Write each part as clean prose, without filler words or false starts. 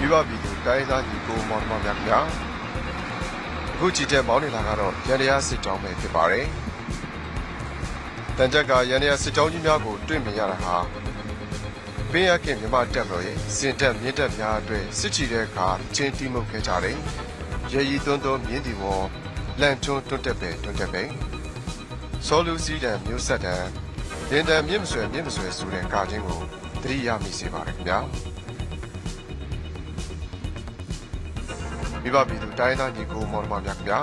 မိဘပြည်သူတိုင်းသားညီကိုမောင်နှမများခင်ဗျာအခုကြည့်တဲ့မောင်းနေတာကတော့ရန်တရားစစ်ကြောင်းပဲဖြစ်ပါတယ်တန်ကြက်ကရန်တရားစစ်ကြောင်းကြီးများကိုတွေ့မြင်ရတာဟာပင်ရခင်မြမတက်မလို့ရဲ့စင်တက်မြင့်တက်များအတွက်စစ်ချီတဲ့အခါချင်းတီးမှုခဲ့ကြတယ်ရေရီသွန်းသွန်းမြင်းတီဝေါ်လန့်ထွန်းတွတ်တက်ပဲစောလူစီးတံမျိုးဆက်တံလင်းတံမြင့်မဆွဲဆိုတဲ့ကာချင်းကိုသတိရမိစေပါတယ်ခင်ဗျာမိဘပြည်သူတိုင်းသားညီကိုမောင်နှမများခင်ဗျာ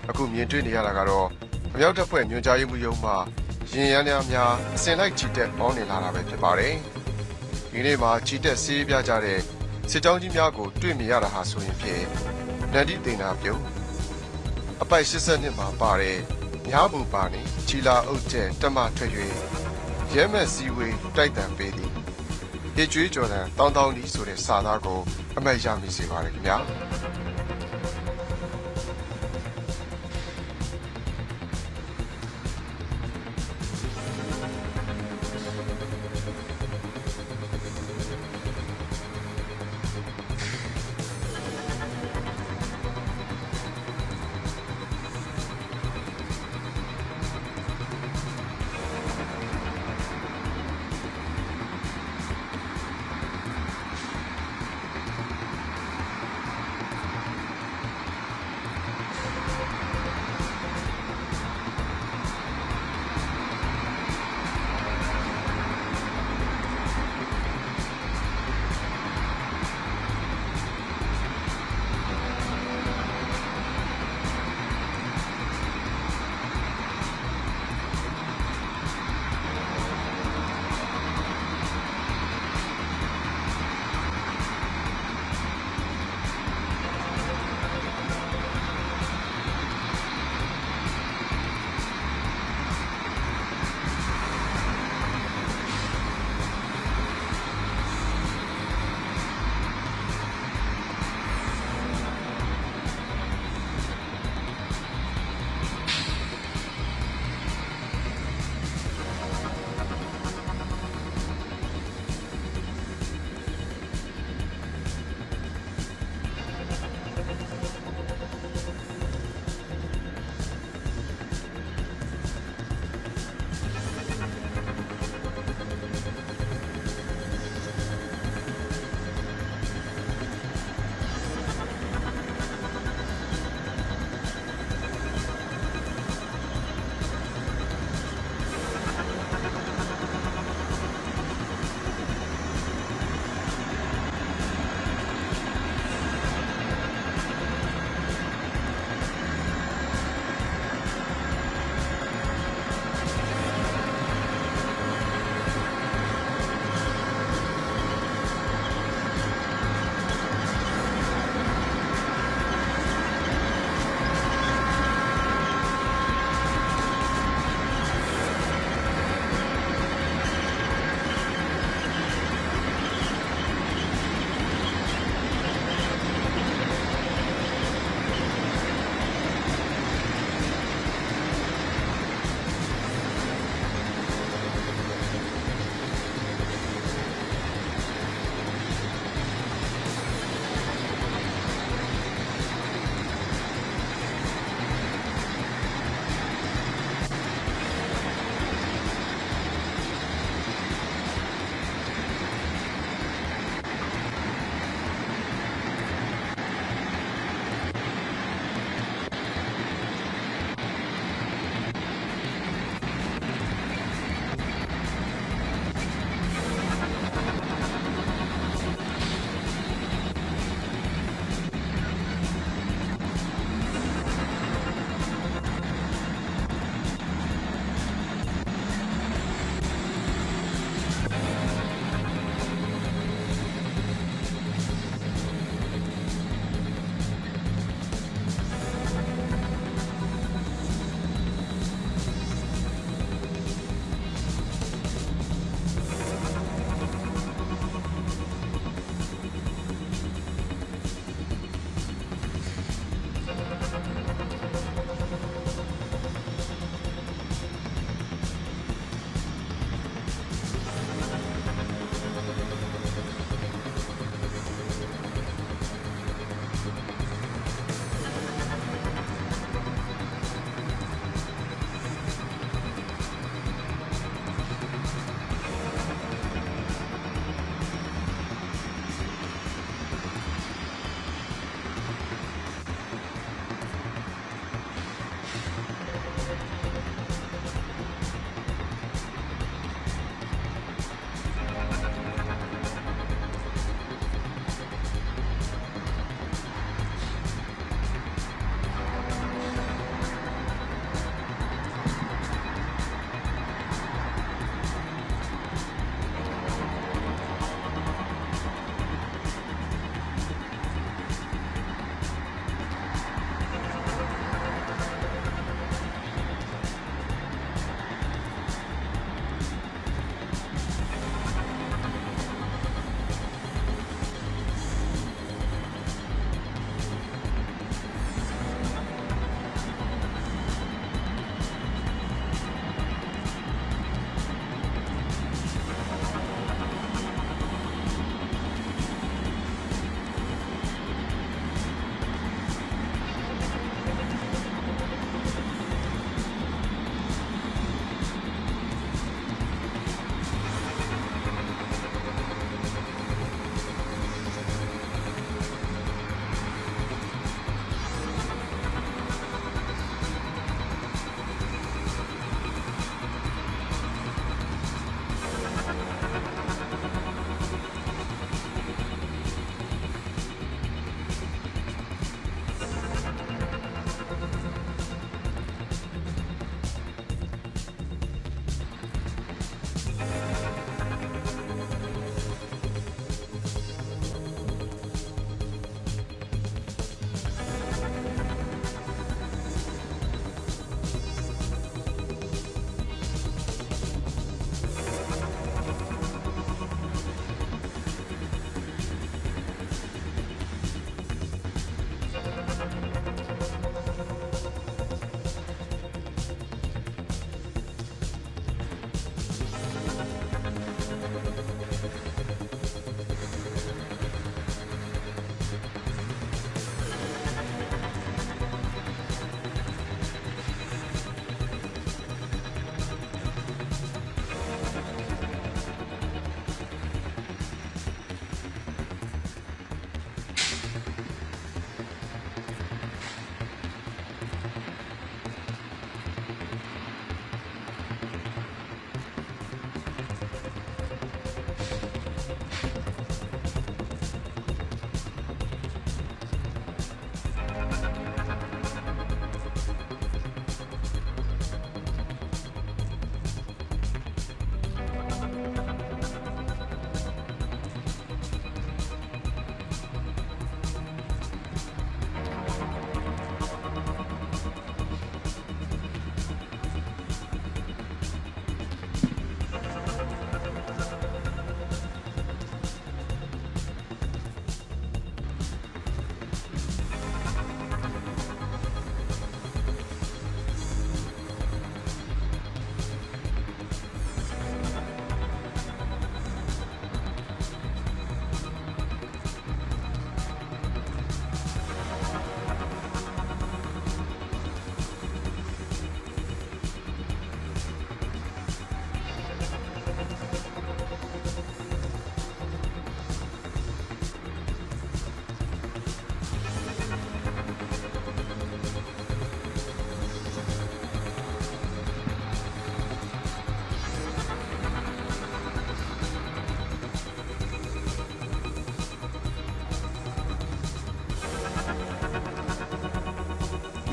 အခုမြင်တွေ့နေရတာကတော့အမြောက်တပ်ဖွဲ့ညွှန်ကြားရေးမှူးရုံးမှရင်ရမ်းများအစင်လိုက်ချီတက်ပေါင်းနေလာတာပဲဖြစ်ပါတယ်ဒီနေ့မှာချီတက်ဆေးပြကြတဲ့စစ်ကြောင်းကြီးများကိုတွေ့မြင်ရတာဟာဆိုရင်ဖြင့်နန္ဒီတင်နာပြုံးအပိုက်82မှာပါတဲ့များဘူးပါနေချီလာအုပ်ကျဲတက်မထွက်၍ရဲမဲ့စည်းဝေးတိုက်တံပေးသည်ရေကျွေးကြော်တန်တောင်းဒီဆိုတဲ့စာသားကိုအမှတ်ရမိစေပါတယ်ခင်ဗျာ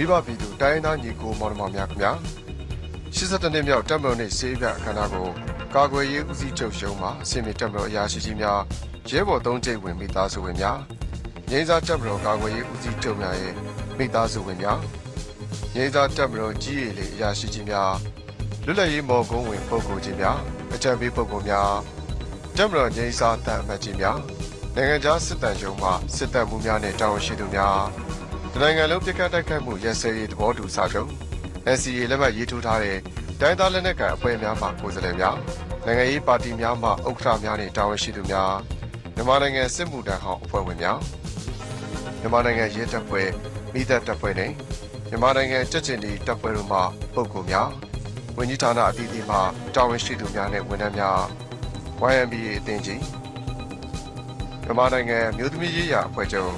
မိဘပြည်သူတိုင်းသားညီကိုမောင်နှမများခင်ဗျာ82နှစ်မြောက်တပ်မတော်နှင့်စေပြအခမ်းအနားကိုကာကွယ်ရေးဦးစီးချုပ်ရုံးမှအစင်မြတပ်မတော်အရာရှိကြီးများရဲဘော်3ကြိမ်ဝင်မိသားစုဝင်များငိမ့်စားတပ်မတော်ကာကွယ်ရေးဦးစီးချုပ်များရဲ့မိသားစုဝင်များငိမ့်စားတပ်မတော်ကြီးရည်လေးအရာရှိကြီးများလွတ်လပ်ရေးမော်ကုန်းဝင်ပုဂ္ဂိုလ်ကြီးများအကြံပေးပုဂ္ဂိုလ်များတပ်မတော်ငိမ့်စားတပ်အမတ်ကြီးများနိုင်ငံခြားစစ်တပ်ရုံးမှစစ်တပ်မှုများနဲ့တာဝန်ရှိသူများနိုင်ငံလုံးပြည်ကတိုက်ခိုက်မှုရဲစဲရေးသဘောတူစာချုပ် NCA လက်မှတ်ရေးထိုးထားတဲ့တိုင်းသားလက်နက်ကိုင်အဖွဲ့များမှကိုယ်စားလှယ်များနိုင်ငံရေးပါတီများမှဥက္ကဋ္ဌများနဲ့တာဝန်ရှိသူများမြန်မာနိုင်ငံစစ်မှုထမ်းဟောင်းအဖွဲ့ဝင်များမြန်မာနိုင်ငံရဲတပ်ဖွဲ့မိသက်တပ်ဖွဲ့နဲ့မြန်မာနိုင်ငံကြက်ကျင်တီတပ်ဖွဲ့တို့မှပုဂ္ဂိုလ်များဝန်ကြီးဌာနအသီးသီးမှတာဝန်ရှိသူများနဲ့ဝန်ထမ်းများ YMBA အသင်းကြီးမြန်မာနိုင်ငံမြို့သမီးရေးရာအဖွဲ့ချုပ်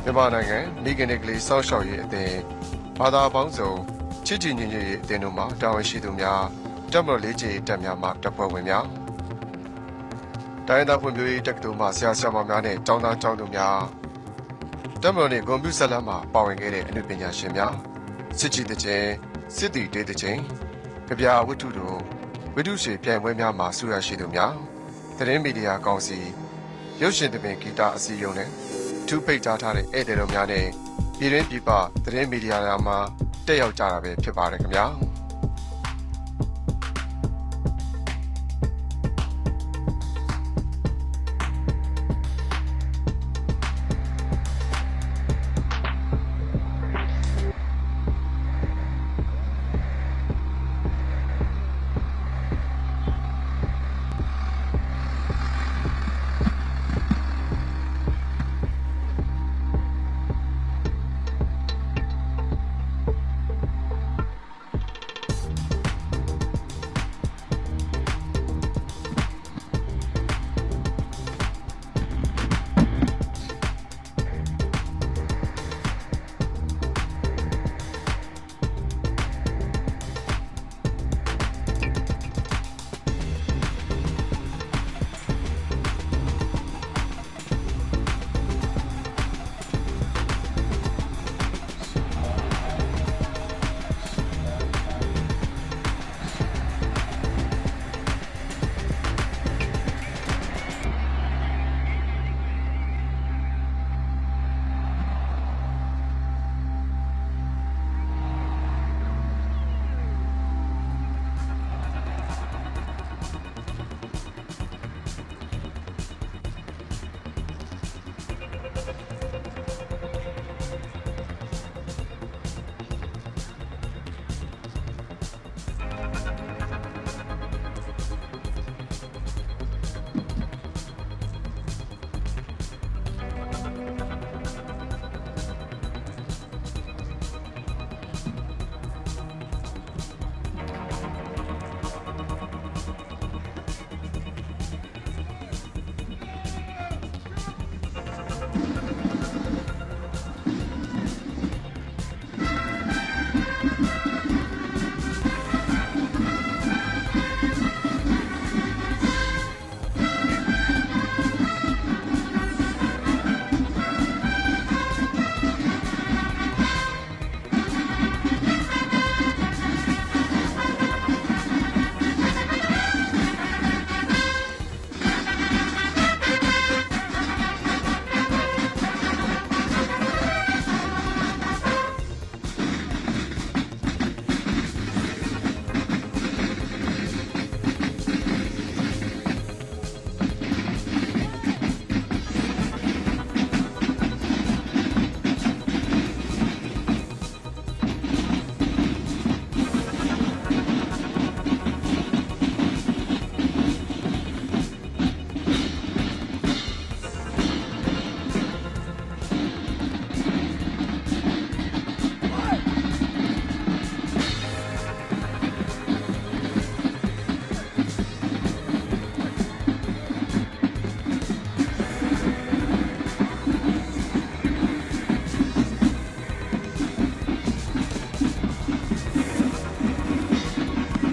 မြန်မာနိုင်ငံမိခင်တွေကလေးစောင့်ရှောက်ရေးအသင်းဘာသာပေါင်းစုံချစ်ကြည်ညီညွတ်ရေးအသင်းတို့မှတာဝန်ရှိသူများတပ်မတော်လေးချီတပ်များမှတပ်ဖွဲ့ဝင်များတိုင်းဒေသဖွံ့ဖြိုးရေးတက္ကသိုလ်မှဆရာဆရာမများနဲ့ကျောင်းသားကျောင်းသူများတပ်မတော်နှင့်ကွန်ပျူတာလက်မှပါဝင်ခဲ့တဲ့အမှုပညာရှင်များစစ်ကြည်တဲ့ချင်းစစ်တီတေးတဲ့ချင်းကြပြဝတ္ထုတို့ဝိတုရှေပြိုင်ပွဲများမှာဆူရရှိသူများသတင်းမီဒီယာကောင်စီရုပ်ရှင်သဘင်ဂီတအစည်းအရုံးနဲ့ထူးပိတ်ထားတဲ့ဧည့်သည်တော်များနဲ့ပြည်တွင်းပြည်ပသတင်းမီဒီယာများမှာတက်ရောက်ကြတာပဲဖြစ်ပါတယ်ခင်ဗျာ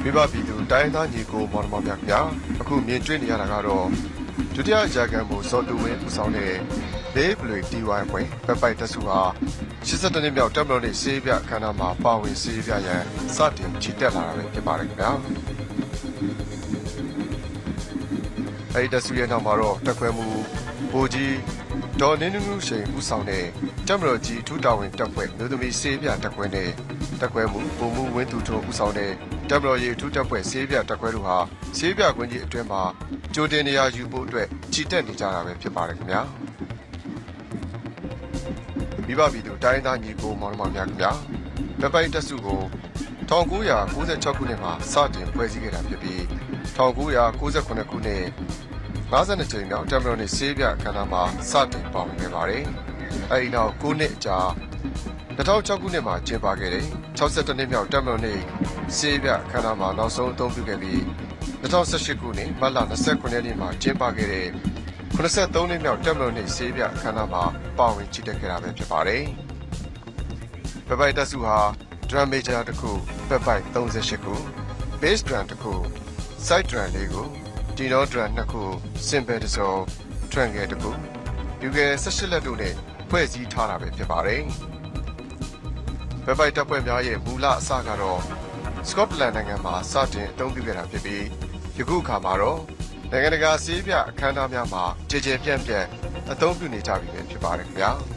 မိဘပြည်သူတိုင်းသားညီကိုမောင်နှမများခင်ဗျာအခုမြင်တွေ့နေရတာကတော့ ဒုတိယကြာကန်မှုစောတူဝင်းဦးဆောင်တဲ့ဘေးဘလွေ TY ပွဲပပိုက်တဆူဟာ82နှစ်မြောက်တပ်မတော်နှင့်စေးပြအခမ်းအနားမှာပါဝင်စေးပြရန်စတင်ချီတက်လာတာပဲဖြစ်ပါတယ်ခင်ဗျာအဲဒီတဆူရဲ့နောက်မှာတော့တက်ခွဲမှုဗိုလ်ကြီးဒေါ်နင်းနုရှိန်ဦးဆောင်တဲ့တပ်မတော်ကြီးထူးတာဝန်တပ်ဖွဲ့မျိုးသမီးစေးပြတက်ခွဲနဲ့တက်ခွဲမှုပုံမှုဝင်းသူထုံးဦးဆောင်တဲ့တပ်မတော်ရေးထူးတပ်ဖွဲ့စေးပြတက်ခွဲတို့ဟာစေးပြကွင်းကြီးအတွင်းမှာကြိုတင်နေရာယူဖို့အတွက်ချီတက်နေကြတာပဲဖြစ်ပါတယ်ခင်ဗျာမိဘပြည်သူတိုင်းသားညီကိုမောင်နှမများခင်ဗျာပပိုက်တက်စုကို1996ခုနှစ်မှာစတင်ဖွဲ့စည်းခဲ့တာဖြစ်ပြီး1998ခုနှစ်52ကြိမ်မြောက်တပ်မတော်နှင့်စေးပြအခမ်းအနားမှာစတင်ပါဝင်ခဲ့ပါတယ်အဲဒီနောက်9နှစ်အကြာ2006ခုနှစ်မှာကျင်းပခဲ့တဲ့62နှစ်မြောက်တပ်မတော်နှင့်စေးပြအခမ်းအနားမှာနောက်ဆုံးအသုံးပြုခဲ့ပြီး2018ခုနှစ်မတ်လ29ရက်နေ့မှာကျင်းပခဲ့တဲ့83နှစ်မြောက်တပ်မတော်နှင့်စေးပြအခမ်းအနားမှာပါဝင်ချီတက်ခဲ့တာပဲဖြစ်ပါတယ်ပပိုက်တက်စုဟာဒရမ်မေဂျာတစ်ခုပပိုက်38ခု bass drum တစ်ခု side drum ၄ခုဒီနိုဒရမ်2ခုစင်ဘယ်တစ်စုံထွန်ငယ်တစ်ခုယူကဲ18လက်တို့နဲ့ဖွဲ့စည်းထားတာပဲဖြစ်ပါတယ်။ပပိုက်တပ်ဖွဲ့များရဲ့မူလအစကတော့စကော့တလန်နိုင်ငံမှာစတင်အသုံးပြုခဲ့တာဖြစ်ပြီးယခုအခါမှာတော့နိုင်ငံတကာစေးပြအခမ်းအနားများမှာကြေကြေပြန့်ပြန့်အသုံးပြုနေကြပြီပဲဖြစ်ပါတယ်ခင်ဗျာ။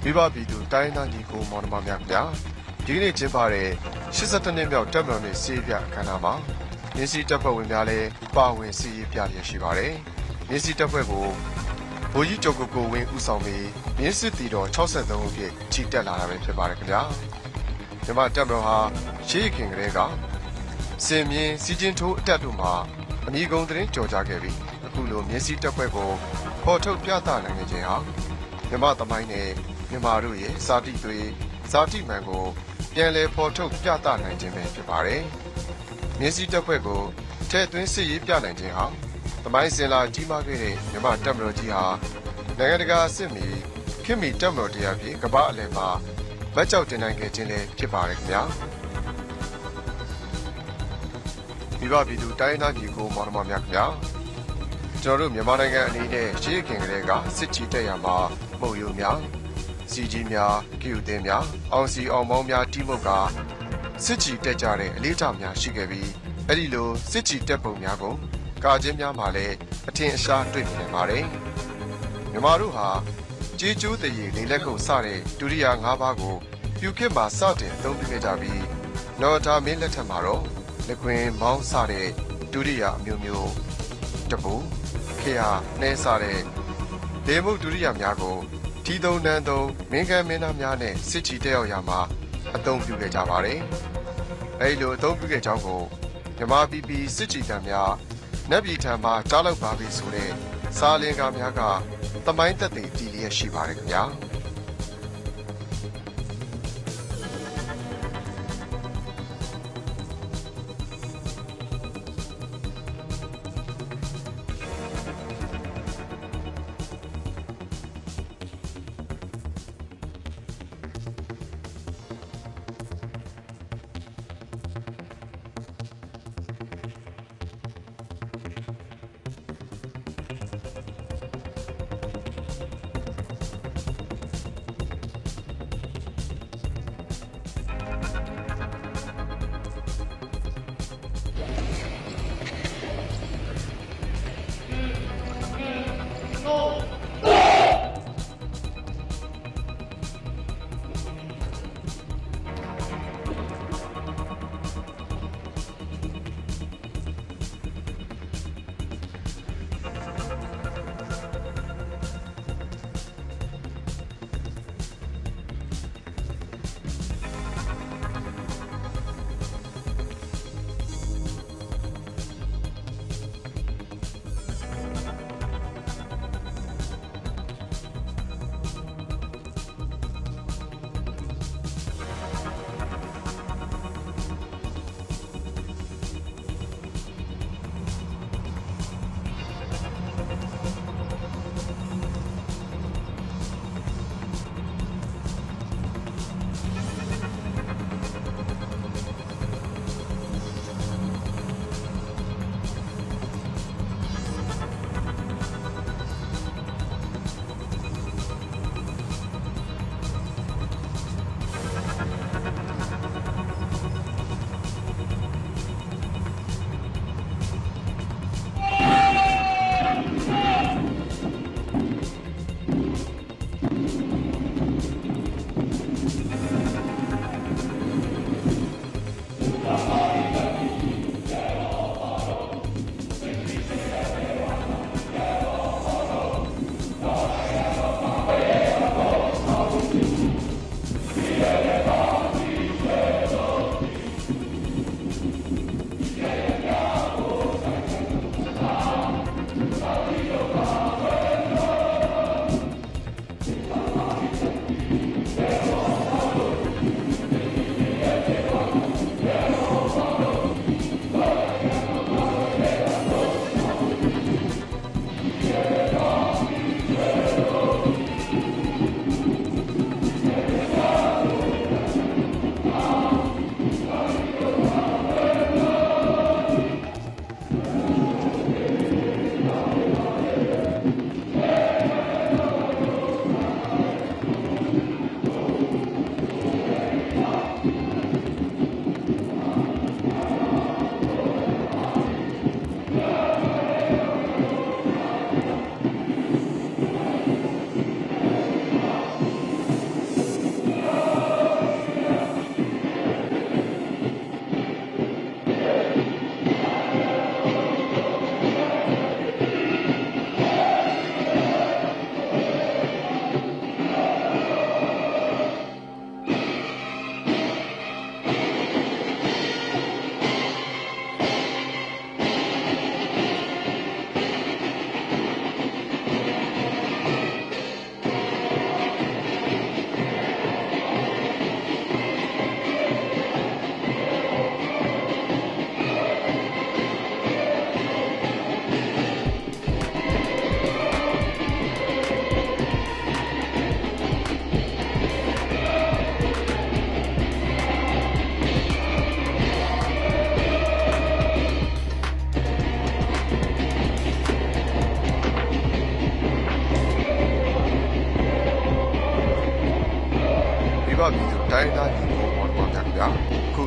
မိဘပြည်သူတိုင်းသားညီကိုမောင်နှမများခင်ဗျာဒီကနေ့ကျင်းပတဲ့82နှစ်မြောက်တပ်မတော်နှင့်စေးပြအခမ်းအနားမှာမြင်းစီတပ်ဖွဲ့ဝင်များလည်းပါဝင်စီးရေးပြလျက်ရှိပါတယ်မြင်းစီတပ်ဖွဲ့ကို ဗိုလ်ကြီးကျော်ကိုဝင်းဦးဆောင်ပြီးမြင်းစစ်တီတော်63ဦးဖြင့်ချီတက်လာတာပဲဖြစ်ပါတယ်ခင်ဗျာမြန်မာတပ်မတော်ဟာရှေးခင်ကလေးကစင်မြင်းစီချင်းထိုးအတက်တို့မှာအမိကုံသတင်းကြော်ကြခဲ့ပြီးအခုလိုမြင်းစည်းတပ်ဖွဲ့ကိုဖော်ထုတ်ပြသနိုင်ခဲ့ခြင်းဟာမြန်မာသမိုင်းနဲ့မြန်မာတို့ရဲ့စာတိတွေစာတိမှန်ကိုပြန်လည်ဖော်ထုတ်ပြသနိုင်ခြင်းပဲဖြစ်ပါတယ်မြင်းစည်းတပ်ဖွဲ့ကိုထဲ့သွင်းစစ်ရေးပြနိုင်ခြင်းဟာသမိုင်းစင်လာကြီးမားခဲ့တဲ့မြန်မာတပ်မတော်ကြီးဟာနိုင်ငံတကာစစ်မီခင်မီတပ်မတော်တရားဖြင့်ကမ္ဘာအလယ်မှာဗတ်ကြောက်တင်နိုင်ခဲ့ခြင်းလည်းဖြစ်ပါတယ်ခင်ဗျာဒီပါပြည်သူတိုင်းသားပြည်ကိုမော်တော်များခင်ဗျာကျွန်တော်တို့မြန်မာနိုင်ငံအနေနဲ့ရှေးခင်ကလေးကစစ်ချီတက်ရမှာမဟုတ်ရုံများစီကြီးများကီယူတင်းများအောင်စီအောင်မောင်းများတိမုတ်ကစစ်ချီတက်ကြတဲ့အလေးထားများရှိခဲ့ပြီးအဲ့ဒီလိုစစ်ချီတက်ပုံများကိုကာချင်းများမှာလည်းအထင်အရှားတွေ့မြင်ပါတယ်မြန်မာတို့ဟာကြေးကျိုးတရေနေလက်ကုပ်စတဲ့ဒုတိယ၅ပါးကိုပြုခေတ်မှာစတင်အသုံးပြုခဲ့ကြပြီးနော်တာမင်းလက်ထက်မှာတော့လက်ခွင်မောင်းစတဲ့ဒုတိယအမျိုးမျိုးတပူခေဟာနှဲစတဲ့ဒေမုတ်ဒုတိယများကိုထီသုံးတန်းသုံးမင်းကမ်းမင်းသားများနဲ့စစ်ချီတက်ရောက်ရာမှာအသုံးပြုခဲ့ကြပါတယ်အဲဒီလိုအသုံးပြုခဲ့ကြောင်းကိုမြမပီပီစစ်ချီတံများနတ်ပြည်ထံမှာကြားလောက်ပါပြီဆိုတဲ့စာလင်ကားများကသမိုင်းသက်သေတည်လျက်ရှိပါတယ်ခင်ဗျာ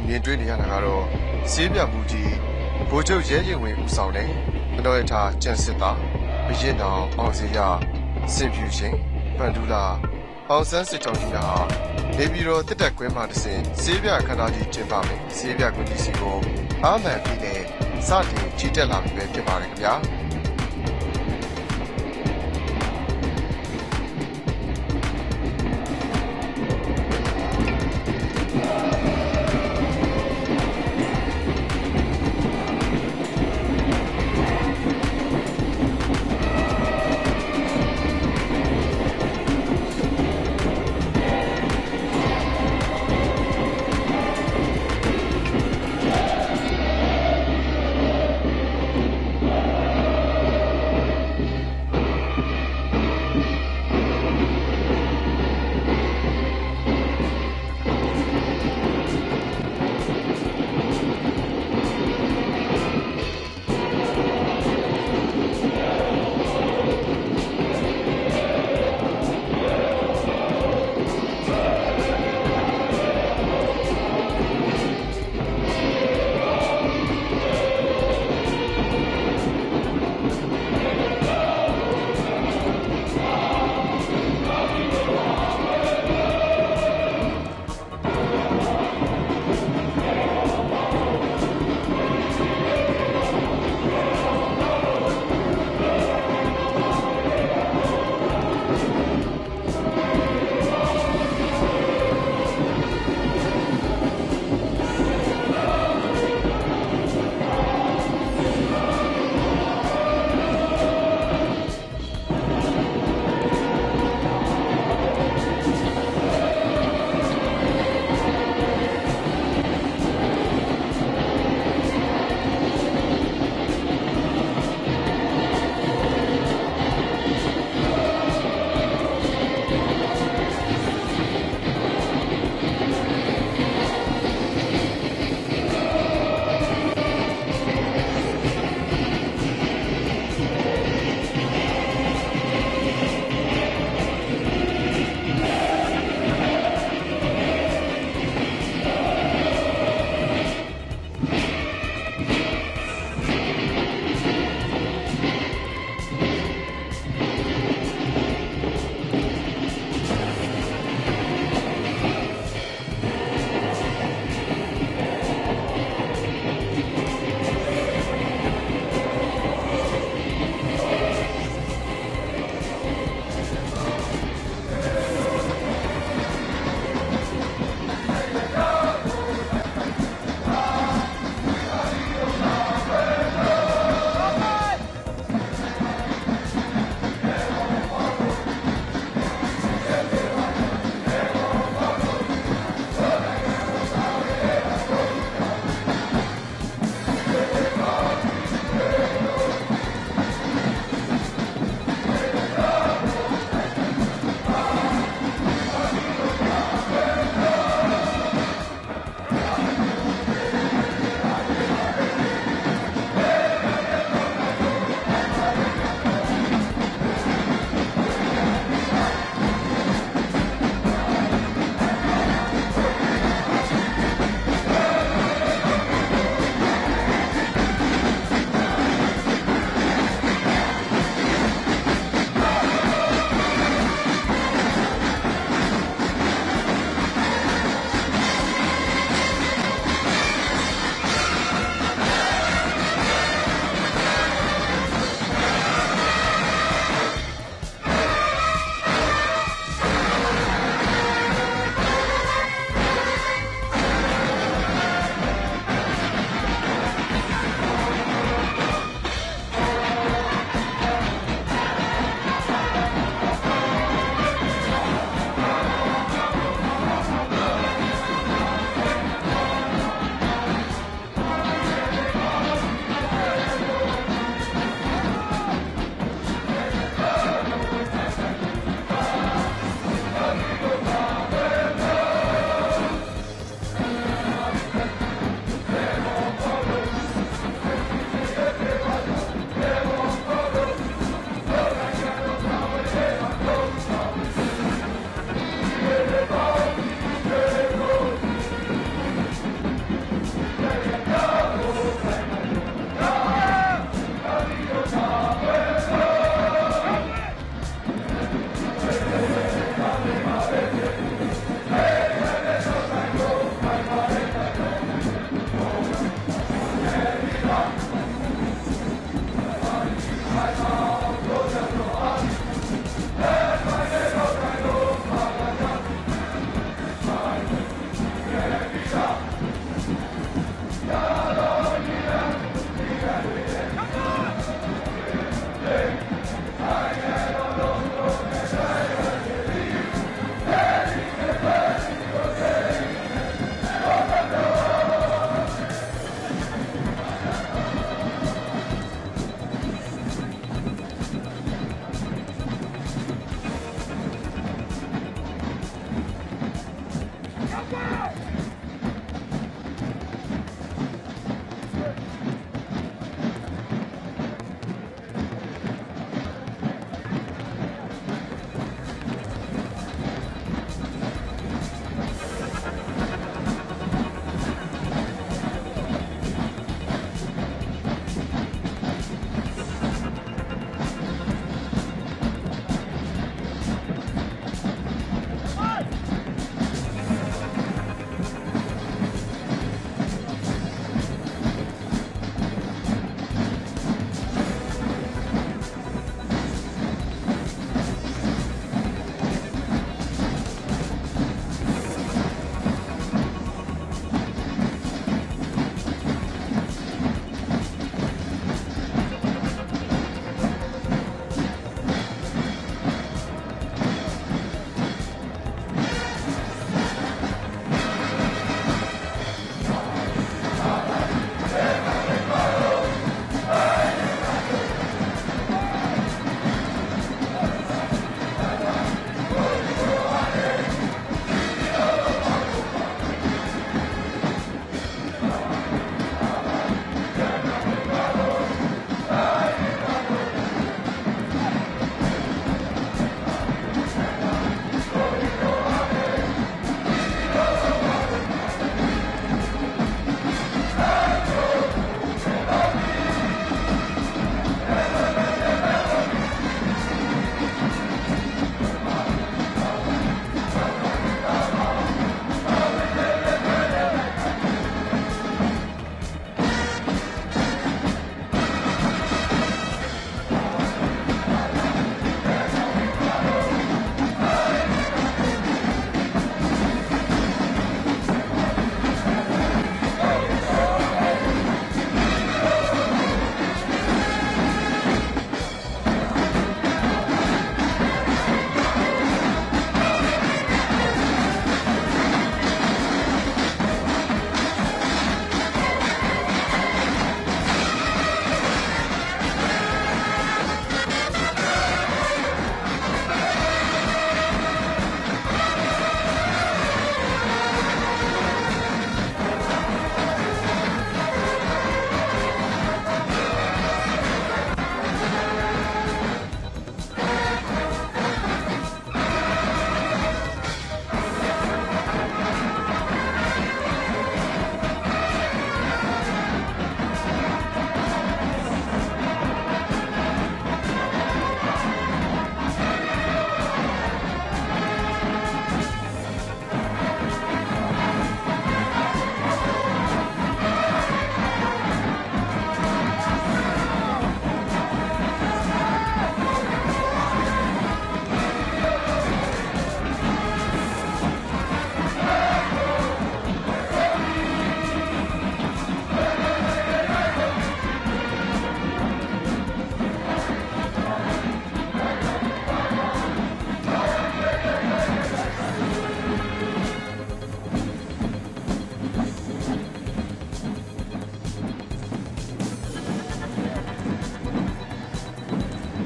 မြင်တွေ့နေရတာကတော့စေးပြမှုကြီးဗိုလ်ချုပ်ရဲရင်ဝင်ဦးဆောင်တဲ့မတော်ရထားကျန်စစ်သားဘရင်တော်အောင်စေရစင်ဖြူရှင်ပန်ဒူလာအောင်ဆန်းစစ်ကြောင်းကြီးများဟာနေပြည်တော်တစ်တက်ကွင်းမှာတစဉ်စေးပြခန္ဓာကြီးကျင်းပမယ်စေးပြကွင်းကြီးစီကိုအာမန်ပြီးနဲ့စတင်ကြီးတက်လာပြီပဲဖြစ်ပါတယ်ခင်ဗျာ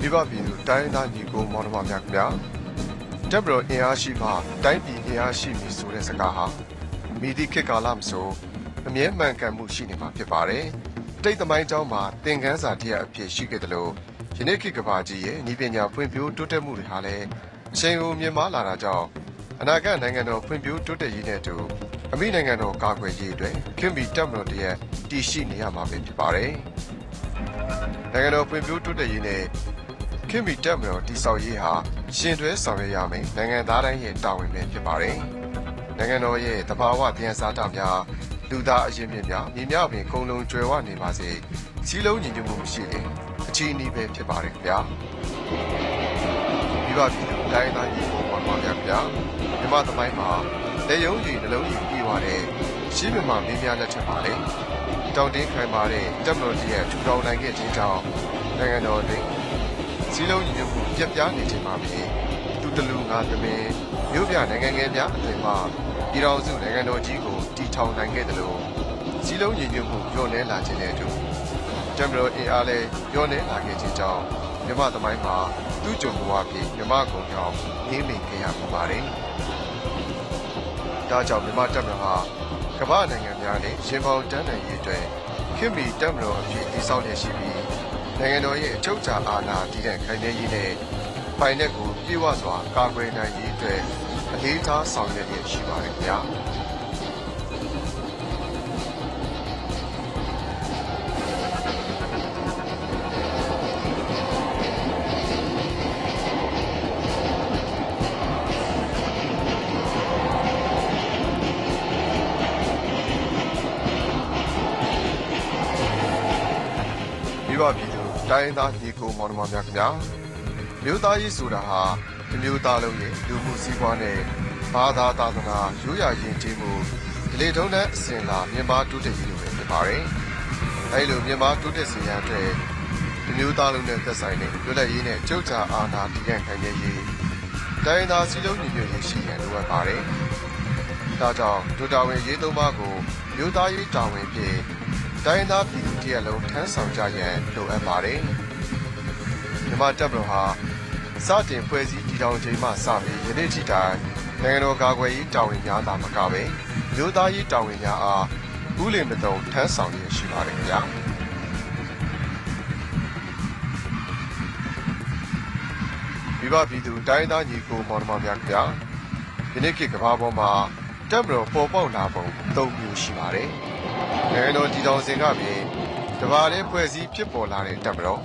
မိဘပြည်သူတိုင်းသားညီကိုမောင်နှမများခင်ဗျာတပ်မတော်အင်အားရှိမှတိုင်းပြည်အင်အားရှိပြီဆိုတဲ့စကားဟာမိသည့်ခေတ်ကာလမဆိုအမြဲမှန်ကန်မှုရှိနေမှာဖြစ်ပါတယ်တိတ်သမိုင်းကြောင်းမှာသင်ခန်းစာတရားအဖြစ်ရှိခဲ့တယ်လို့ယနေ့ခေတ်ကမ္ဘာကြီးရဲ့ဤပညာဖွံ့ဖြိုးတိုးတက်မှုတွေဟာလည်းအချိန်ကိုမြင့်မားလာတာကြောင့်အနာဂတ်နိုင်ငံတော်ဖွံ့ဖြိုးတိုးတက်ရေးနဲ့အတူအမိနိုင်ငံတော်ကာကွယ်ရေးအတွက်ခင်ဗျတပ်မတော်တရက်တည်ရှိနေရမှာပဲဖြစ်ပါတယ်နိုင်ငံတော်ဖွံ့ဖြိုးတိုးတက်ရေးနဲ့ခင်ဗျတပ်မတော်တည်ဆောက်ရေးဟာရှင်တွဲဆောင်ရွက်ရမယ်နိုင်ငံသားတိုင်းရဲ့တာဝန်ပဲဖြစ်ပါတယ်နိုင်ငံတော်ရဲ့တဘာဝတရားစားတာများလူသားအရင်းမြစ်များမြေမြပင်ကုံလုံးကျွယ်ဝနေပါစေစီးလုံးညီညွတ်မှုမရှိရင်အချီးနှီးပဲဖြစ်ပါတယ်ခင်ဗျာမိဘပြည်သူတိုင်းသားညီကိုပေါ်ပါဗျာခင်ဗျာမြမသမိုင်းမှာလက်ယုံကြီးနှလုံးကြီးပြီးသွားတဲ့ရှင်းမြမမင်းများလက်ထက်ပါလေတောင်တင်းခိုင်မာတဲ့တပ်မတော်ကြီးရဲ့ထူထောင်နိုင်ခဲ့ခြင်းကြောင့်နိုင်ငံတော်တွင်စီးလုံးညီညွတ်မှုပြတ်ပြားနေခြင်းပါပဲသူတလူငါသမင်းမြို့ပြနိုင်ငံငယ်များအသွင်မှာပြည်တော်စုနိုင်ငံတော်ကြီးကိုတည်ထောင်နိုင်ခဲ့တယ်လို့စီးလုံးညီညွတ်မှုညှို့နှဲလာခြင်းနဲ့အတူတပ်မတော်အင်အားလည်းညှို့နှဲလာခဲ့ခြင်းကြောင့်မြမသမိုင်းမှာသူ့ကြုံဘဝဖြစ်မြမကုံကြောင့်နေမိခဲ့ရမှာပါတယ်ဒါကြောင့်မြမတပ်မတော်ဟာကမ္ဘာနိုင်ငံများနဲ့ရှင်ပေါတန်းနိုင်ရေးအတွက်ခင်ဗျတပ်မတော်အဖြစ်တည်ဆောက်ရရှိပြီးနိုင်ငံတော်ရဲ့အချုပ်အခြာအာဏာတည်တဲ့ခိုင်မြဲရေးနဲ့ပိုင်တဲ့ကိုပြေဝစွာကာကွယ်နိုင်ရေးအတွက်အလေးထားဆောင်ရွက်ရရှိပါတယ်ခင်ဗျာမိဘပြည်သူတိုင်းသားညီကိုမောင်နှမများခင်ဗျာမြို့သားရေးဆိုတာဟာဒီမျိုးသားလုံးရဲ့လူမှုစည်းဝါးနဲ့ဘာသာသာသနာရိုးရာယဉ်ကျေးမှုဒီလေထုံးတဲ့အစဉ်လာမြန်မာတိုးတက်ရေးလိုပဲဖြစ်ပါတယ်အဲဒီလိုမြန်မာတိုးတက်စေရန်အတွက်ဒီမျိုးသားလုံးနဲ့သက်ဆိုင်တဲ့လွတ်လပ်ရေးနဲ့ချုပ်ချာအာဏာတည်ရန်ခံရရေးတိုင်းသားစည်းလုံးညီညွတ်ရေးရှိရန်လိုအပ်ပါတယ်ဒါကြောင့်ဒုတာဝန်ရေးသုံးပါးကိုမြို့သားရေးတာဝန်ဖြင့်တိုင်းသားပြည်သူတရက်လုံးထမ်းဆောင်ကြရန်လိုအပ်ပါတယ်မြန်မာတပ်မတော်ဟာစတင်ဖွဲ့စည်းတည်ထောင်ချိန်မှစပြီးယနေ့ထိတိုင်နိုင်ငံတော်ကာကွယ်ရေးတာဝန်များသာမကပဲမြို့သားရေးတာဝန်များအားဥလင်မတုံထမ်းဆောင်ရရှိပါတယ်ခင်ဗျာမိဘပြည်သူတိုင်းသားညီကိုမောင်နှမများခင်ဗျာယနေ့ခေတ်ကမ္ဘာပေါ်မှာတပ်မတော်ပေါ်ပေါက်လာပုံ၃မျိုးရှိပါတယ်နိုင်ငံတော်တည်ထောင်စဉ်ကပြင်တဘာတဲ့ဖွဲ့စည်းဖြစ်ပေါ်လာတဲ့တပ်မတော်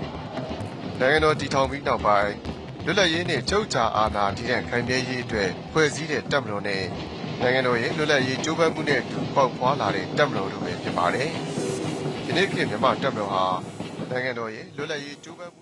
နိုင်ငံတော်တည်ထောင်ပြီးနောက်ပိုင်းလွတ်လပ်ရေးနဲ့ချုပ်ချာအာဏာတည်တဲ့ခိုင်မြဲရေးအတွက်ဖွဲ့စည်းတဲ့တပ်မတော်နဲ့နိုင်ငံတော်ရဲ့လွတ်လပ်ရေးကြိုးပမ်းမှုနဲ့ထူပေါက်ဖွာလာတဲ့တပ်မတော်တို့ပဲဖြစ်ပါတယ်။ဒီနေ့ခေတ်မြန်မာတပ်မတော်ဟာနိုင်ငံတော်ရဲ့လွတ်လပ်ရေးကြိုးပမ်းမှု